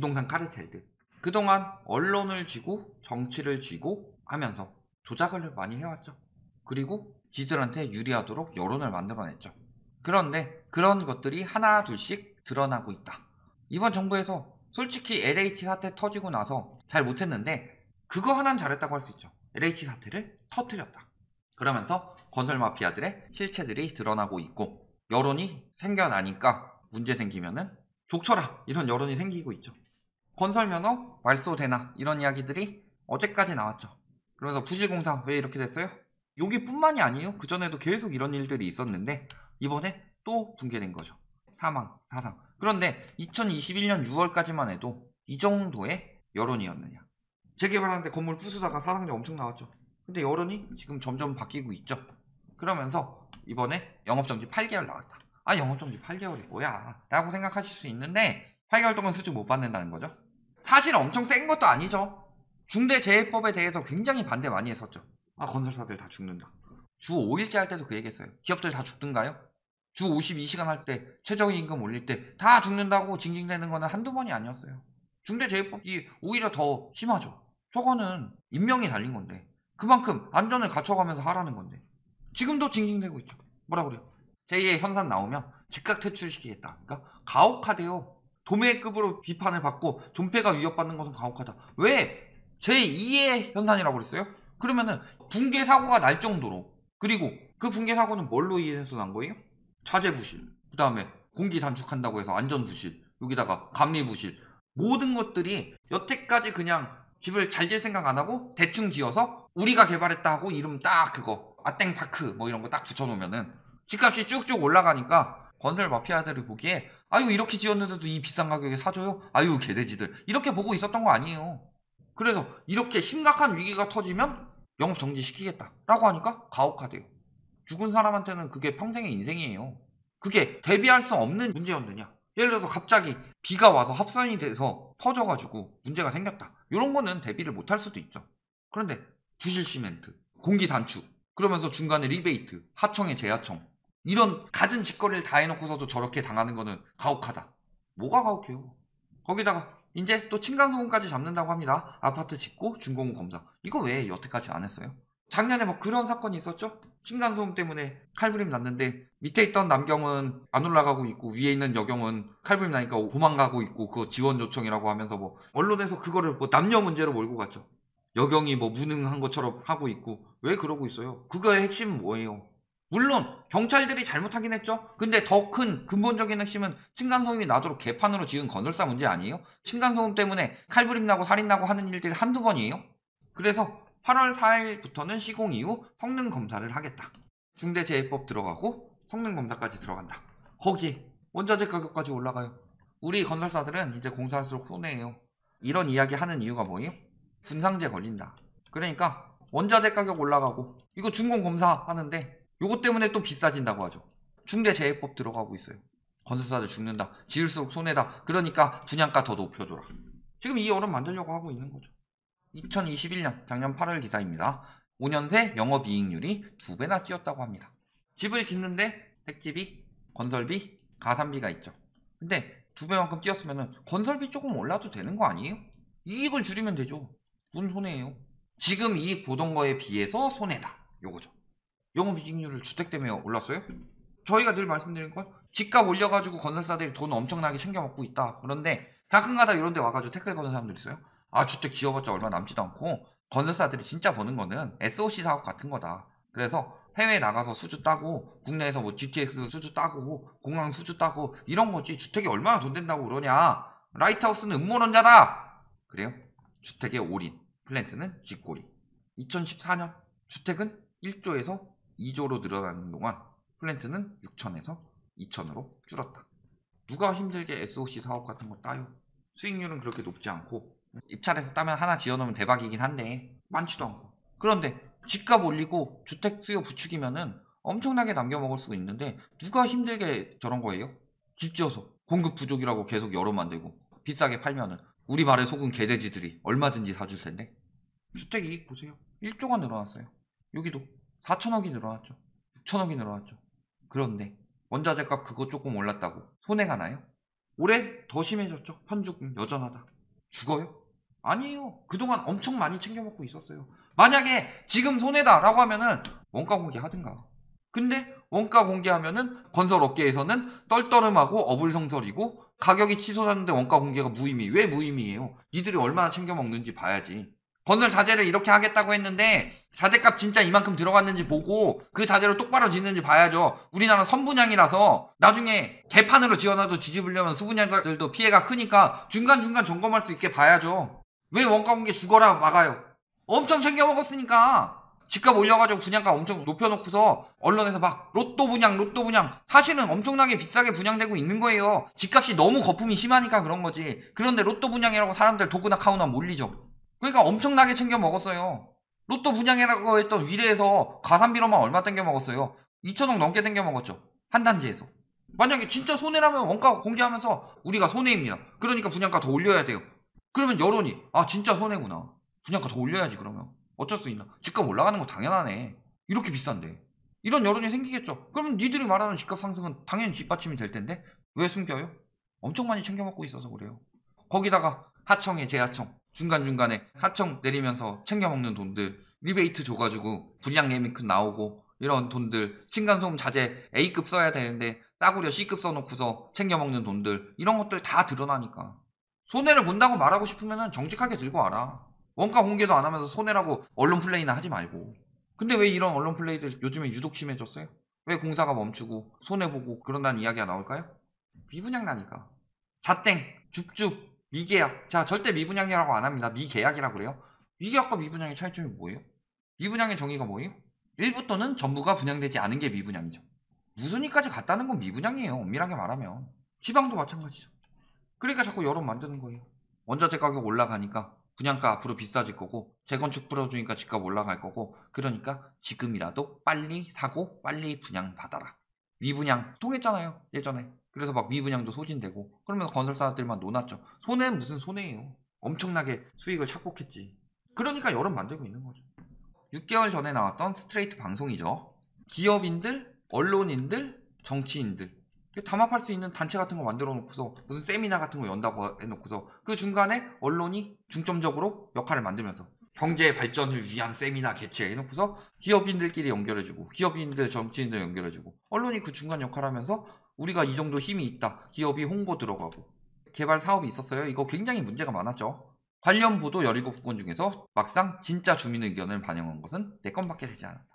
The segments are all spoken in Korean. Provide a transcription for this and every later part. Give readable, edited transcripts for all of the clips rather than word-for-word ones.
부동산 카르텔들. 그동안 언론을 쥐고 정치를 쥐고 하면서 조작을 많이 해왔죠. 그리고 지들한테 유리하도록 여론을 만들어냈죠. 그런데 그런 것들이 하나 둘씩 드러나고 있다. 이번 정부에서 솔직히 LH 사태 터지고 나서 잘 못했는데 그거 하나는 잘했다고 할 수 있죠. LH 사태를 터뜨렸다. 그러면서 건설 마피아들의 실체들이 드러나고 있고 여론이 생겨나니까 문제 생기면은 족쳐라 이런 여론이 생기고 있죠. 건설면허 말소되나 이런 이야기들이 어제까지 나왔죠. 그러면서 부실공사 왜 이렇게 됐어요? 여기뿐만이 아니에요. 그전에도 계속 이런 일들이 있었는데 이번에 또 붕괴된 거죠. 사망, 사상. 그런데 2021년 6월까지만 해도 이 정도의 여론이었느냐. 재개발하는데 건물 부수다가 사상자 엄청 나왔죠. 근데 여론이 지금 점점 바뀌고 있죠. 그러면서 이번에 영업정지 8개월 나왔다. 아, 영업정지 8개월이 뭐야 라고 생각하실 수 있는데 8개월 동안 수주 못 받는다는 거죠. 사실 엄청 센 것도 아니죠. 중대재해법에 대해서 굉장히 반대 많이 했었죠. 아, 건설사들 다 죽는다. 주 5일째 할 때도 그 얘기했어요. 기업들 다 죽든가요? 주 52시간 할 때 최저임금 올릴 때 다 죽는다고 징징대는 거는 한두 번이 아니었어요. 중대재해법이 오히려 더 심하죠. 저거는 인명이 달린 건데 그만큼 안전을 갖춰가면서 하라는 건데 지금도 징징대고 있죠. 뭐라 그래요? 제2의 현산 나오면 즉각 퇴출시키겠다. 그러니까 가혹하대요. 도매급으로 비판을 받고 존폐가 위협받는 것은 가혹하다. 왜? 제2의 현상이라고 그랬어요? 그러면은 붕괴 사고가 날 정도로, 그리고 그 붕괴 사고는 뭘로 인해서 난 거예요? 자재 부실, 그 다음에 공기 단축한다고 해서 안전 부실, 여기다가 감리 부실, 모든 것들이 여태까지 그냥 집을 잘 질 생각 안 하고 대충 지어서 우리가 개발했다 하고 이름 딱 그거 아땡파크 뭐 이런 거 딱 붙여놓으면은 집값이 쭉쭉 올라가니까 건설 마피아들이 보기에 아유 이렇게 지었는데도 이 비싼 가격에 사줘요? 아유 개돼지들 이렇게 보고 있었던 거 아니에요. 그래서 이렇게 심각한 위기가 터지면 영업 정지시키겠다 라고 하니까 가혹하대요. 죽은 사람한테는 그게 평생의 인생이에요. 그게 대비할 수 없는 문제였느냐. 예를 들어서 갑자기 비가 와서 합선이 돼서 터져가지고 문제가 생겼다. 이런 거는 대비를 못할 수도 있죠. 그런데 부실 시멘트, 공기 단축, 그러면서 중간에 리베이트, 하청에 재하청, 이런 갖은 짓거리를 다 해놓고서도 저렇게 당하는 거는 가혹하다. 뭐가 가혹해요? 거기다가 이제 또 층간소음까지 잡는다고 합니다. 아파트 짓고 준공후 검사. 이거 왜 여태까지 안 했어요? 작년에 뭐 그런 사건이 있었죠? 층간소음 때문에 칼부림 났는데 밑에 있던 남경은 안 올라가고 있고 위에 있는 여경은 칼부림 나니까 도망가고 있고 그거 지원 요청이라고 하면서 뭐 언론에서 그거를 뭐 남녀 문제로 몰고 갔죠. 여경이 뭐 무능한 것처럼 하고 있고 왜 그러고 있어요? 그거의 핵심은 뭐예요? 물론 경찰들이 잘못하긴 했죠. 근데 더 큰 근본적인 핵심은 층간소음이 나도록 개판으로 지은 건설사 문제 아니에요? 층간소음 때문에 칼부림 나고 살인 나고 하는 일들이 한두 번이에요? 그래서 8월 4일부터는 시공 이후 성능 검사를 하겠다. 중대재해법 들어가고 성능 검사까지 들어간다. 거기에 원자재 가격까지 올라가요. 우리 건설사들은 이제 공사할수록 손해예요. 이런 이야기 하는 이유가 뭐예요? 분상제 걸린다. 그러니까 원자재 가격 올라가고 이거 준공 검사 하는데 요것 때문에 또 비싸진다고 하죠. 중대재해법 들어가고 있어요. 건설사들 죽는다. 지을수록 손해다. 그러니까 분양가 더 높여줘라. 지금 이 여론 만들려고 하고 있는 거죠. 2021년 작년 8월 기사입니다. 5년 새 영업이익률이 2배나 뛰었다고 합니다. 집을 짓는데 택지비, 건설비, 가산비가 있죠. 근데 2배만큼 뛰었으면 건설비 조금 올라도 되는 거 아니에요? 이익을 줄이면 되죠. 무슨 손해예요? 지금 이익 보던 거에 비해서 손해다. 요거죠. 영업이익률을 주택 때문에 올랐어요? 저희가 늘 말씀드린 건 집값 올려가지고 건설사들이 돈 엄청나게 챙겨 먹고 있다. 그런데 가끔가다 이런 데 와가지고 태클 거는 사람들 있어요. 아, 주택 지어봤자 얼마 남지도 않고 건설사들이 진짜 버는 거는 SOC 사업 같은 거다. 그래서 해외 나가서 수주 따고 국내에서 뭐 GTX 수주 따고 공항 수주 따고 이런 거지 주택이 얼마나 돈 된다고 그러냐. 라이트하우스는 음모론자다. 그래요? 주택의 올인, 플랜트는 쥐꼬리. 2014년 주택은 1조에서 2조로 늘어나는 동안 플랜트는 6천에서 2천으로 줄었다. 누가 힘들게 SOC 사업 같은 거 따요? 수익률은 그렇게 높지 않고 입찰해서 따면 하나 지어놓으면 대박이긴 한데 많지도 않고. 그런데 집값 올리고 주택 수요 부추기면은 엄청나게 남겨먹을 수 있는데 누가 힘들게 저런 거예요? 집 지어서 공급 부족이라고 계속 여론 만들고 비싸게 팔면은 우리 말에 속은 개돼지들이 얼마든지 사줄 텐데. 주택 이익 보세요. 1조가 늘어났어요. 여기도 4천억이 늘어났죠. 6천억이 늘어났죠. 그런데 원자재값 그거 조금 올랐다고 손해가 나요? 올해 더 심해졌죠. 현죽음 여전하다. 죽어요? 아니에요. 그동안 엄청 많이 챙겨 먹고 있었어요. 만약에 지금 손해다라고 하면은 원가 공개하든가. 근데 원가 공개하면은 건설 업계에서는 떨떠름하고 어불성설이고 가격이 치솟았는데 원가 공개가 무의미. 왜 무의미해요? 니들이 얼마나 챙겨 먹는지 봐야지. 건설 자재를 이렇게 하겠다고 했는데 자재값 진짜 이만큼 들어갔는지 보고 그 자재로 똑바로 짓는지 봐야죠. 우리나라 선분양이라서 나중에 개판으로 지어놔도 뒤집으려면 수분양들도 피해가 크니까 중간중간 점검할 수 있게 봐야죠. 왜 원가 공개 죽어라 막아요? 엄청 챙겨 먹었으니까. 집값 올려가지고 분양가 엄청 높여놓고서 언론에서 막 로또 분양 사실은 엄청나게 비싸게 분양되고 있는 거예요. 집값이 너무 거품이 심하니까 그런 거지. 그런데 로또 분양이라고 사람들 도구나 카우나 몰리죠. 그러니까 엄청나게 챙겨 먹었어요. 로또 분양이라고 했던 위례에서 가산비로만 얼마 땡겨 먹었어요. 2천억 넘게 땡겨 먹었죠. 한 단지에서. 만약에 진짜 손해라면 원가 공개하면서 우리가 손해입니다. 그러니까 분양가 더 올려야 돼요. 그러면 여론이 아 진짜 손해구나. 분양가 더 올려야지 그러면. 어쩔 수 있나? 집값 올라가는 거 당연하네. 이렇게 비싼데. 이런 여론이 생기겠죠. 그러면 니들이 말하는 집값 상승은 당연히 뒷받침이 될 텐데 왜 숨겨요? 엄청 많이 챙겨 먹고 있어서 그래요. 거기다가 하청에 재하청 중간중간에 하청 내리면서 챙겨 먹는 돈들 리베이트 줘가지고 분양 레미큰 나오고 이런 돈들 층간소음 자재 A급 써야 되는데 싸구려 C급 써놓고서 챙겨 먹는 돈들 이런 것들 다 드러나니까 손해를 본다고 말하고 싶으면 정직하게 들고 와라. 원가 공개도 안 하면서 손해라고 언론 플레이나 하지 말고. 근데 왜 이런 언론 플레이들 요즘에 유독 심해졌어요? 왜 공사가 멈추고 손해보고 그런다는 이야기가 나올까요? 미분양 나니까. 자땡, 줍줍, 미계약. 자, 절대 미분양이라고 안 합니다. 미계약이라고 그래요. 미계약과 미분양의 차이점이 뭐예요? 미분양의 정의가 뭐예요? 일부 또는 전부가 분양되지 않은 게 미분양이죠. 무순위까지 갔다는 건 미분양이에요. 엄밀하게 말하면. 지방도 마찬가지죠. 그러니까 자꾸 여론 만드는 거예요. 원자재 가격 올라가니까 분양가 앞으로 비싸질 거고 재건축 풀어주니까 집값 올라갈 거고 그러니까 지금이라도 빨리 사고 빨리 분양받아라. 미분양 통했잖아요 예전에. 그래서 막 미분양도 소진되고 그러면서 건설사들만 논았죠. 손해는 무슨 손해예요. 엄청나게 수익을 착복했지. 그러니까 여론 만들고 있는 거죠. 6개월 전에 나왔던 스트레이트 방송이죠. 기업인들, 언론인들, 정치인들 담합할 수 있는 단체 같은 거 만들어 놓고서 무슨 세미나 같은 거 연다고 해놓고서 그 중간에 언론이 중점적으로 역할을 만들면서 경제 발전을 위한 세미나 개최해 놓고서 기업인들끼리 연결해주고 기업인들 정치인들 연결해주고 언론이 그 중간 역할을 하면서 우리가 이 정도 힘이 있다. 기업이 홍보 들어가고 개발 사업이 있었어요. 이거 굉장히 문제가 많았죠. 관련 보도 17건 중에서 막상 진짜 주민 의견을 반영한 것은 4건밖에 되지 않았다.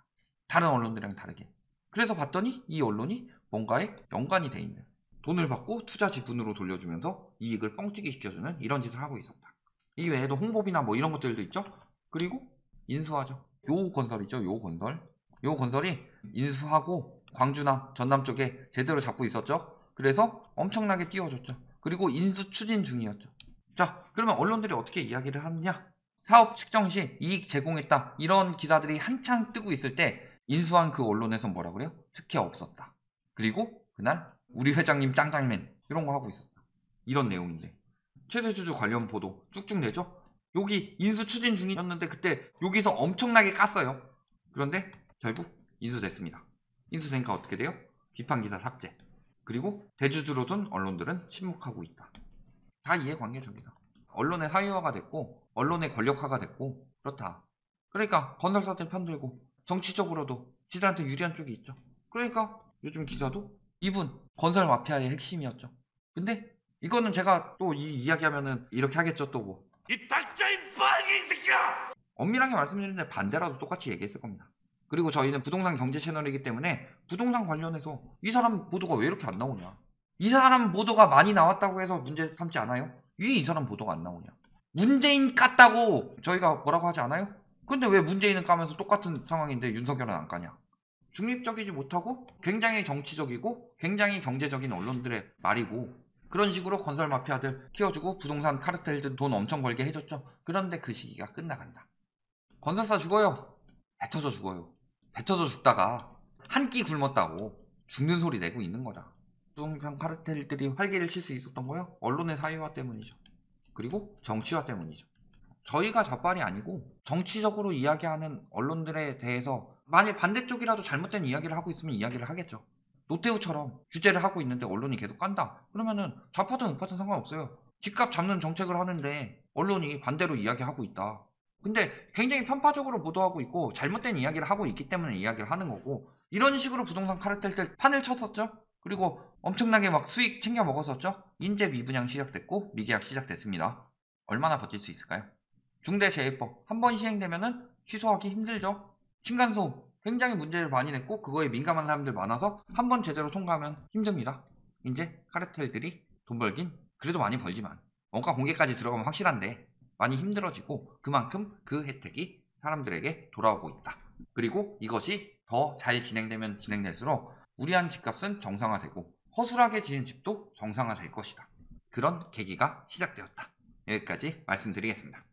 다른 언론들이랑 다르게. 그래서 봤더니 이 언론이 뭔가에 연관이 돼 있는 돈을 받고 투자 지분으로 돌려주면서 이익을 뻥튀기 시켜주는 이런 짓을 하고 있었다. 이 외에도 홍보비나 뭐 이런 것들도 있죠. 그리고 인수하죠. 요건설이죠. 요건설이 인수하고 광주나 전남 쪽에 제대로 잡고 있었죠. 그래서 엄청나게 띄워줬죠. 그리고 인수 추진 중이었죠. 자, 그러면 언론들이 어떻게 이야기를 하느냐? 사업 측정 시 이익 제공했다. 이런 기사들이 한창 뜨고 있을 때 인수한 그 언론에선 뭐라 그래요? 특혜 없었다. 그리고 그날 우리 회장님 짱짱맨 이런 거 하고 있었다. 이런 내용인데 최대주주 관련 보도 쭉쭉 내죠. 여기 인수 추진 중이었는데 그때 여기서 엄청나게 깠어요. 그런데 결국 인수됐습니다. 인수되니까 어떻게 돼요? 비판기사 삭제. 그리고 대주주로 둔 언론들은 침묵하고 있다. 다 이해관계적이다. 언론의 사회화가 됐고 언론의 권력화가 됐고 그렇다. 그러니까 건설사들 편들고 정치적으로도 지들한테 유리한 쪽이 있죠. 그러니까 요즘 기사도 이분 건설 마피아의 핵심이었죠. 근데 이거는 제가 또 이 이야기하면은 이렇게 하겠죠. 또 뭐 이 달짜인 빨갱이 새끼야! 엄밀하게 말씀드리는데 반대라도 똑같이 얘기했을 겁니다. 그리고 저희는 부동산 경제 채널이기 때문에 부동산 관련해서 이 사람 보도가 왜 이렇게 안 나오냐, 이 사람 보도가 많이 나왔다고 해서 문제 삼지 않아요? 왜 이 사람 보도가 안 나오냐, 문재인 깠다고 저희가 뭐라고 하지 않아요? 근데 왜 문재인은 까면서 똑같은 상황인데 윤석열은 안 까냐? 중립적이지 못하고 굉장히 정치적이고 굉장히 경제적인 언론들의 말이고 그런 식으로 건설 마피아들 키워주고 부동산 카르텔들 돈 엄청 벌게 해줬죠. 그런데 그 시기가 끝나간다. 건설사 죽어요. 뱉어져 죽어요. 뱉어져 죽다가 한 끼 굶었다고 죽는 소리 내고 있는 거다. 부동산 카르텔들이 활기를 칠 수 있었던 거요? 언론의 사회화 때문이죠. 그리고 정치화 때문이죠. 저희가 좌빨이 아니고 정치적으로 이야기하는 언론들에 대해서 만일 반대쪽이라도 잘못된 이야기를 하고 있으면 이야기를 하겠죠. 노태우처럼 규제를 하고 있는데 언론이 계속 깐다. 그러면은 좌파든 우파든 상관없어요. 집값 잡는 정책을 하는데 언론이 반대로 이야기하고 있다. 근데 굉장히 편파적으로 보도하고 있고 잘못된 이야기를 하고 있기 때문에 이야기를 하는 거고, 이런 식으로 부동산 카르텔 때 판을 쳤었죠. 그리고 엄청나게 막 수익 챙겨 먹었었죠. 인재 미분양 시작됐고 미계약 시작됐습니다. 얼마나 버틸 수 있을까요? 중대재해법 한 번 시행되면은 취소하기 힘들죠. 층간소음 굉장히 문제를 많이 냈고 그거에 민감한 사람들 많아서 한 번 제대로 통과하면 힘듭니다. 이제 카르텔들이 돈 벌긴 그래도 많이 벌지만 원가 공개까지 들어가면 확실한데 많이 힘들어지고, 그만큼 그 혜택이 사람들에게 돌아오고 있다. 그리고 이것이 더 잘 진행되면 진행될수록 우리한 집값은 정상화되고 허술하게 지은 집도 정상화될 것이다. 그런 계기가 시작되었다. 여기까지 말씀드리겠습니다.